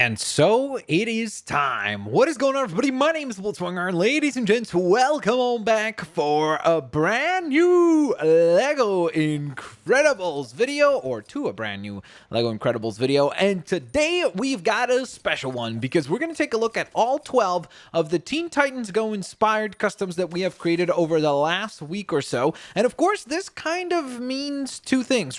And so it is time. What is going on, everybody? My name is Blitzwinger, and ladies and gents, welcome on back for a brand new LEGO Incredibles video, or to a brand new LEGO Incredibles video. And today we've got a special one because we're going to take a look at all 12 of the Teen Titans Go inspired customs that we have created over the last week or so. And of course, this kind of means two things.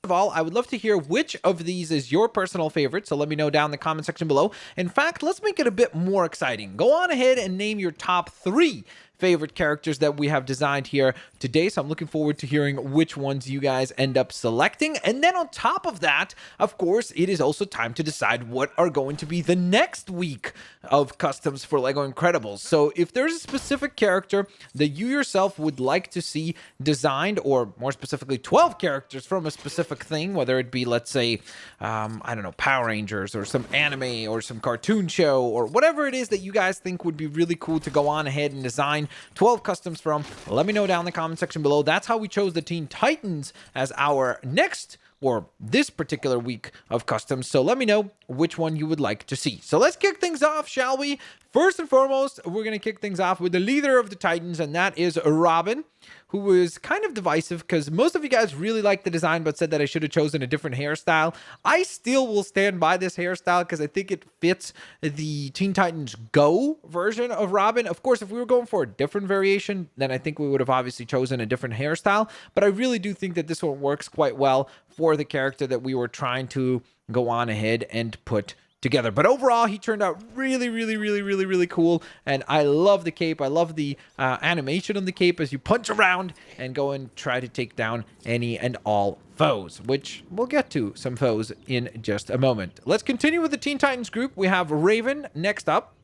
Of all, I would love to hear which of these is your personal favorite, so let me know down in the comment section below. In fact, let's make it a bit more exciting. Go on ahead and name your top 3 favorite characters that we have designed here today, so I'm looking forward to hearing which ones you guys end up selecting. And then on top of that, of course, it is also time to decide what are going to be the next week of customs for LEGO Incredibles. So if there's a specific character that you yourself would like to see designed, or more specifically 12 characters from a specific thing, whether it be, let's say, I don't know, Power Rangers or some anime or some cartoon show or whatever it is that you guys think would be really cool to go on ahead and design 12 customs from, let me know down in the comment section below. That's how we chose the Teen Titans as our next, or this particular week of customs. So let me know which one you would like to see. So let's kick things off, shall we? First and foremost, we're going to kick things off with the leader of the Titans, and that is Robin, who was kind of divisive because most of you guys really liked the design but said that I should have chosen a different hairstyle. I still will stand by this hairstyle because I think it fits the Teen Titans Go version of Robin. Of course, if we were going for a different variation, then I think we would have obviously chosen a different hairstyle, but I really do think that this one works quite well for the character that we were trying to go on ahead and put together. But overall, he turned out really cool, and I love the cape. I love the animation on the cape as you punch around and go and try to take down any and all foes, which we'll get to some foes in just a moment. Let's continue with the Teen Titans group. We have Raven next up,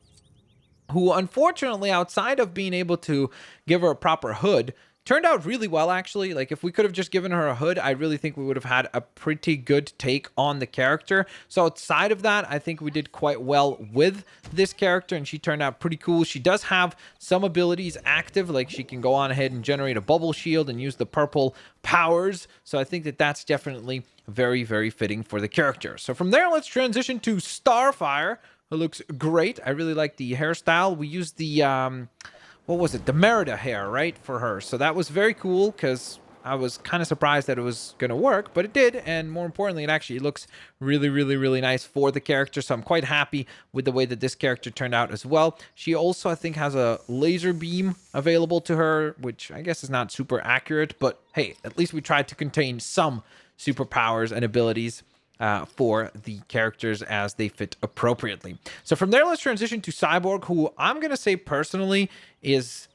who unfortunately, outside of being able to give her a proper hood, turned out really well, actually. Like, if we could have just given her a hood, I really think we would have had a pretty good take on the character. So outside of that, I think we did quite well with this character, and she turned out pretty cool. She does have some abilities active, like she can go on ahead and generate a bubble shield and use the purple powers. So I think that that's definitely very fitting for the character. So from there, let's transition to Starfire, who looks great. I really like the hairstyle. We used the what was it? The Merida hair, right, for her. So that was very cool because I was kind of surprised that it was going to work, but it did. And more importantly, it actually looks really nice for the character. So I'm quite happy with the way that this character turned out as well. She also, I think, has a laser beam available to her, which I guess is not super accurate, but hey, at least we tried to contain some superpowers and abilities for the characters as they fit appropriately. So from there, let's transition to Cyborg, who I'm going to say personally is,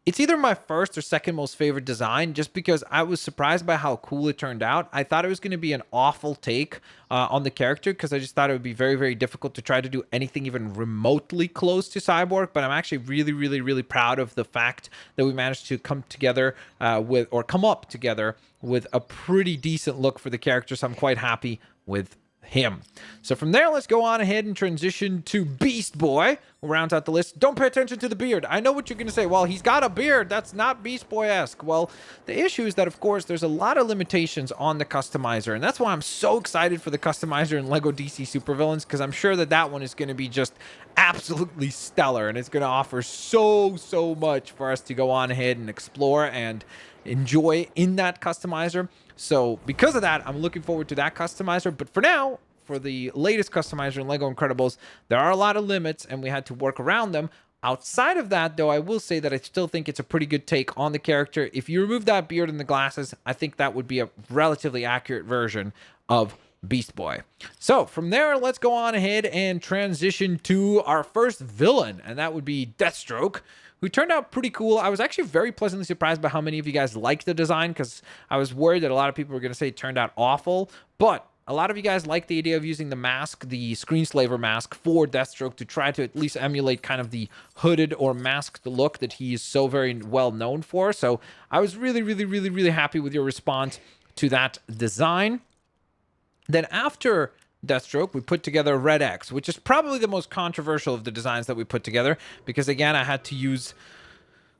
it's either my first or second most favorite design, just because I was surprised by how cool it turned out. I thought it was going to be an awful take on the character because I just thought it would be very difficult to try to do anything even remotely close to Cyborg, but I'm actually really proud of the fact that we managed to come up together with a pretty decent look for the character, so I'm quite happy with him. So from there, let's go on ahead and transition to Beast Boy, who rounds out the list. Don't pay attention to the beard. I know what you're going to say. Well, he's got a beard. That's not Beast Boy-esque. Well, the issue is that, of course, there's a lot of limitations on the customizer, and that's why I'm so excited for the customizer in LEGO DC Supervillains, because I'm sure that that one is going to be just absolutely stellar, and it's going to offer so much for us to go on ahead and explore and enjoy in that customizer. So because of that, I'm looking forward to that customizer. But for now, for the latest customizer in LEGO Incredibles, there are a lot of limits and we had to work around them. Outside of that, though, I will say that I still think it's a pretty good take on the character. If you remove that beard and the glasses, I think that would be a relatively accurate version of Beast Boy. So from there, let's go on ahead and transition to our first villain, and that would be Deathstroke, who turned out pretty cool. I was actually very pleasantly surprised by how many of you guys liked the design, because I was worried that a lot of people were going to say it turned out awful, but a lot of you guys like the idea of using the mask, the Screenslaver mask, for Deathstroke to try to at least emulate kind of the hooded or masked look that he is so very well known for. So I was really happy with your response to that design. Then after Deathstroke, we put together Red X, which is probably the most controversial of the designs that we put together, because again, I had to use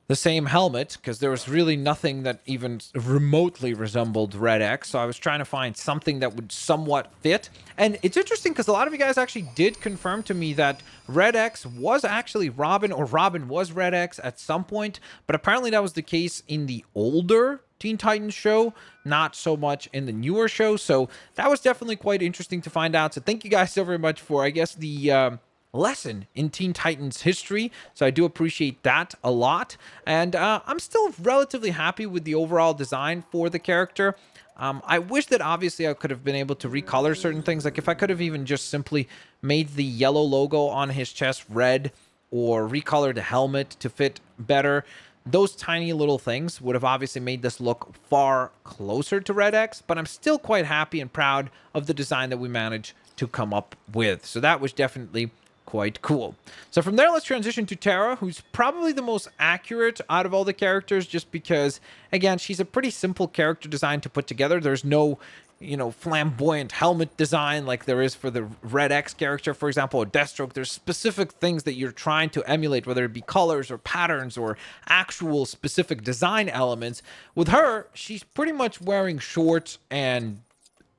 the same helmet, because there was really nothing that even remotely resembled Red X. So I was trying to find something that would somewhat fit. And it's interesting because a lot of you guys actually did confirm to me that Red X was actually Robin, or Robin was Red X at some point. But apparently that was the case in the older Teen Titans show, not so much in the newer show. So that was definitely quite interesting to find out. So thank you guys so very much for, I guess, the lesson in Teen Titans history. So I do appreciate that a lot. And I'm still relatively happy with the overall design for the character. I wish that obviously I could have been able to recolor certain things. Like if I could have even just simply made the yellow logo on his chest red, or recolored the helmet to fit better. Those tiny little things would have obviously made this look far closer to Red X, but I'm still quite happy and proud of the design that we managed to come up with. So that was definitely quite cool. So from there, let's transition to Terra, who's probably the most accurate out of all the characters, just because, again, she's a pretty simple character design to put together. There's no, you know, flamboyant helmet design like there is for the Red X character, for example, or Deathstroke. There's specific things that you're trying to emulate, whether it be colors or patterns or actual specific design elements. With her, she's pretty much wearing shorts and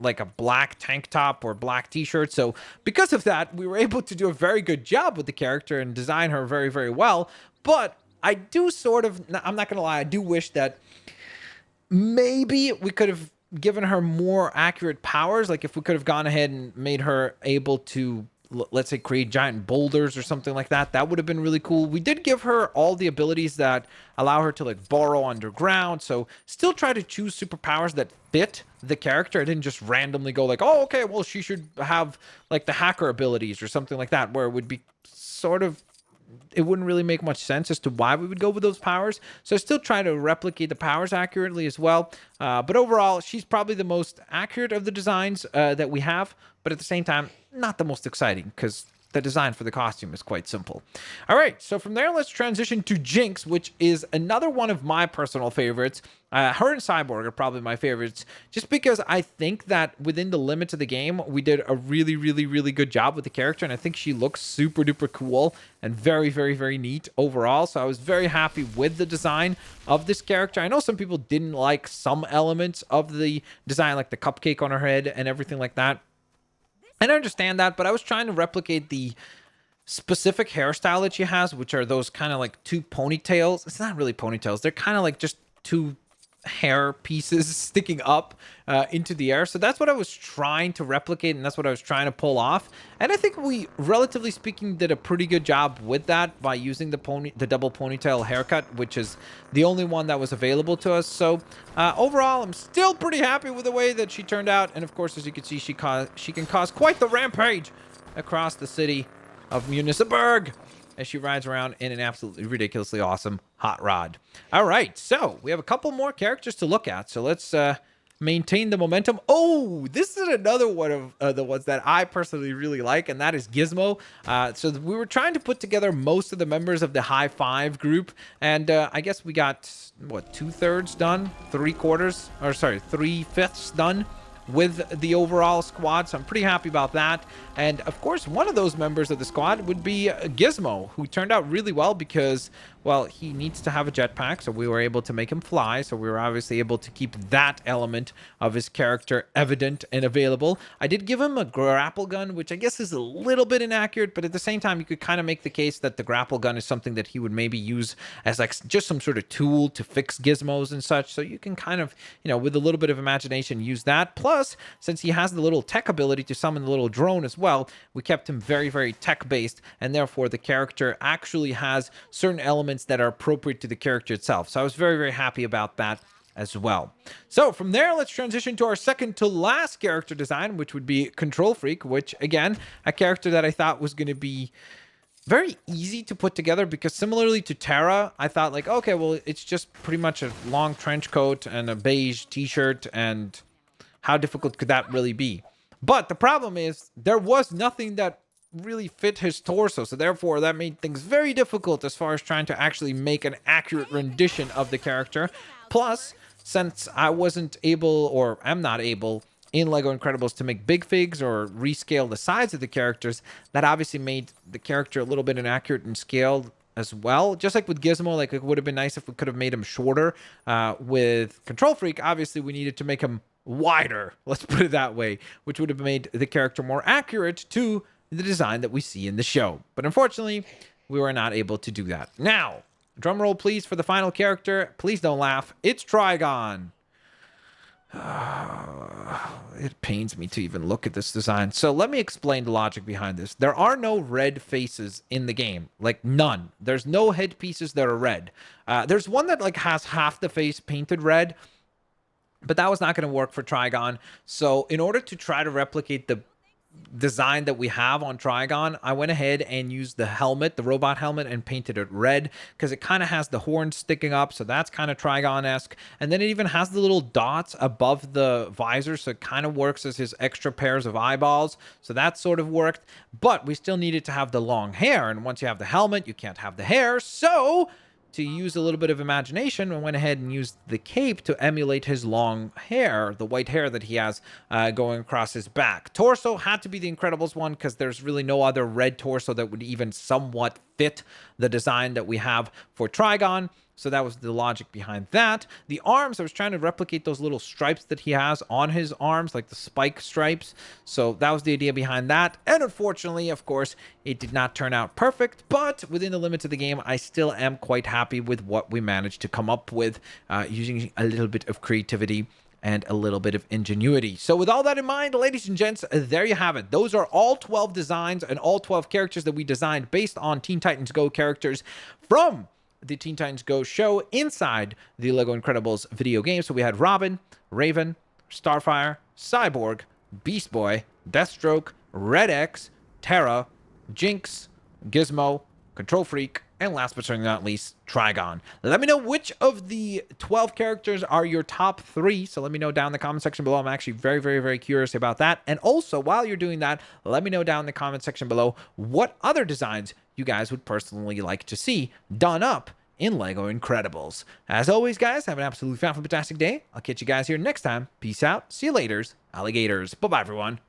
like a black tank top or black t-shirt. So because of that, we were able to do a very good job with the character and design her very, very well. But I do sort of, I'm not going to lie, I do wish that maybe we could have given her more accurate powers. Like if we could have gone ahead and made her able to, let's say, create giant boulders or something like that, that would have been really cool. We did give her all the abilities that allow her to like burrow underground. So still try to choose superpowers that fit the character. I didn't just randomly go like, oh, okay, well, she should have like the hacker abilities or something like that, where it would be sort of, it wouldn't really make much sense as to why we would go with those powers. So I still try to replicate the powers accurately as well. But overall, she's probably the most accurate of the designs that we have. But at the same time, not the most exciting, because the design for the costume is quite simple. All right, so from there, let's transition to Jinkx, which is another one of my personal favorites. Her and Cyborg are probably my favorites, just because I think that within the limits of the game, we did a really, really, really good job with the character, and I think she looks super duper cool and very, very, very neat overall. So I was very happy with the design of this character. I know some people didn't like some elements of the design, like the cupcake on her head and everything like that. And I understand that, but I was trying to replicate the specific hairstyle that she has, which are those kind of like two ponytails. It's not really ponytails. They're kind of like just two hair pieces sticking up into the air. So that's what I was trying to replicate, and that's what I was trying to pull off. And I think we, relatively speaking, did a pretty good job with that by using the double ponytail haircut, which is the only one that was available to us. So overall, I'm still pretty happy with the way that she turned out. And of course, as you can see, she can cause quite the rampage across the city of Municipalburg as she rides around in an absolutely ridiculously awesome hot rod. All right, so we have a couple more characters to look at. So let's maintain the momentum. Oh, this is another one of the ones that I personally really like, and that is Gizmo. So we were trying to put together most of the members of the High Five group, and I guess we got, what, 2/3 done? 3/4, or sorry, 3/5 done with the overall squad. So I'm pretty happy about that. And of course, one of those members of the squad would be Gizmo, who turned out really well because, well, he needs to have a jetpack, so we were able to make him fly. So we were obviously able to keep that element of his character evident and available. I did give him a grapple gun, which I guess is a little bit inaccurate, but at the same time, you could kind of make the case that the grapple gun is something that he would maybe use as like just some sort of tool to fix gizmos and such. So you can kind of, you know, with a little bit of imagination, use that. Plus, since he has the little tech ability to summon the little drone as well, we kept him very, very tech-based, and therefore the character actually has certain elements that are appropriate to the character itself. So I was very, very happy about that as well. So from there, let's transition to our second to last character design, which would be Controlfreak, which, again, a character that I thought was going to be very easy to put together, because similarly to Terra, I thought like, okay, well, it's just pretty much a long trench coat and a beige t-shirt, and how difficult could that really be? But the problem is there was nothing that really fit his torso, so therefore that made things very difficult as far as trying to actually make an accurate rendition of the character. Plus, since I wasn't able, or am not able, in LEGO Incredibles to make big figs or rescale the size of the characters, that obviously made the character a little bit inaccurate in scale as well. Just like with Gizmo, like it would have been nice if we could have made him shorter. With Controlfreak, obviously we needed to make him wider, let's put it that way, which would have made the character more accurate to the design that we see in the show. But unfortunately, we were not able to do that. Now, drum roll please for the final character. Please don't laugh. It's Trigon. It pains me to even look at this design. So let me explain the logic behind this. There are no red faces in the game, like none. There's no headpieces that are red. There's one that like has half the face painted red, but that was not going to work for Trigon. So in order to try to replicate the design that we have on Trigon, I went ahead and used the helmet, the robot helmet, and painted it red because it kind of has the horns sticking up, so that's kind of Trigon-esque. And then it even has the little dots above the visor, so it kind of works as his extra pairs of eyeballs, so that sort of worked. But we still needed to have the long hair, and once you have the helmet, you can't have the hair, so to use a little bit of imagination, I went ahead and used the cape to emulate his long hair, the white hair that he has going across his back. Torso had to be the Incredibles one because there's really no other red torso that would even somewhat fit the design that we have for Trigon. So that was the logic behind that. The arms, I was trying to replicate those little stripes that he has on his arms, like the spike stripes. So that was the idea behind that. And unfortunately, of course, it did not turn out perfect. But within the limits of the game, I still am quite happy with what we managed to come up with using a little bit of creativity and a little bit of ingenuity. So with all that in mind, ladies and gents, there you have it. Those are all 12 designs and all 12 characters that we designed based on Teen Titans Go characters from the Teen Titans Go show inside the Lego Incredibles video game. So we had Robin, Raven, Starfire, Cyborg, Beast Boy, Deathstroke, Red X, Terra, Jinkx, Gizmo, Controlfreak, and last but certainly not least, Trigon. Let me know which of the 12 characters are your top 3. So let me know down in the comment section below. I'm actually very, very, very curious about that. And also, while you're doing that, let me know down in the comment section below what other designs you guys would personally like to see done up in Lego Incredibles. As always, guys, have an absolutely fantastic day. I'll catch you guys here next time. Peace out. See you later, alligators. Bye-bye, everyone.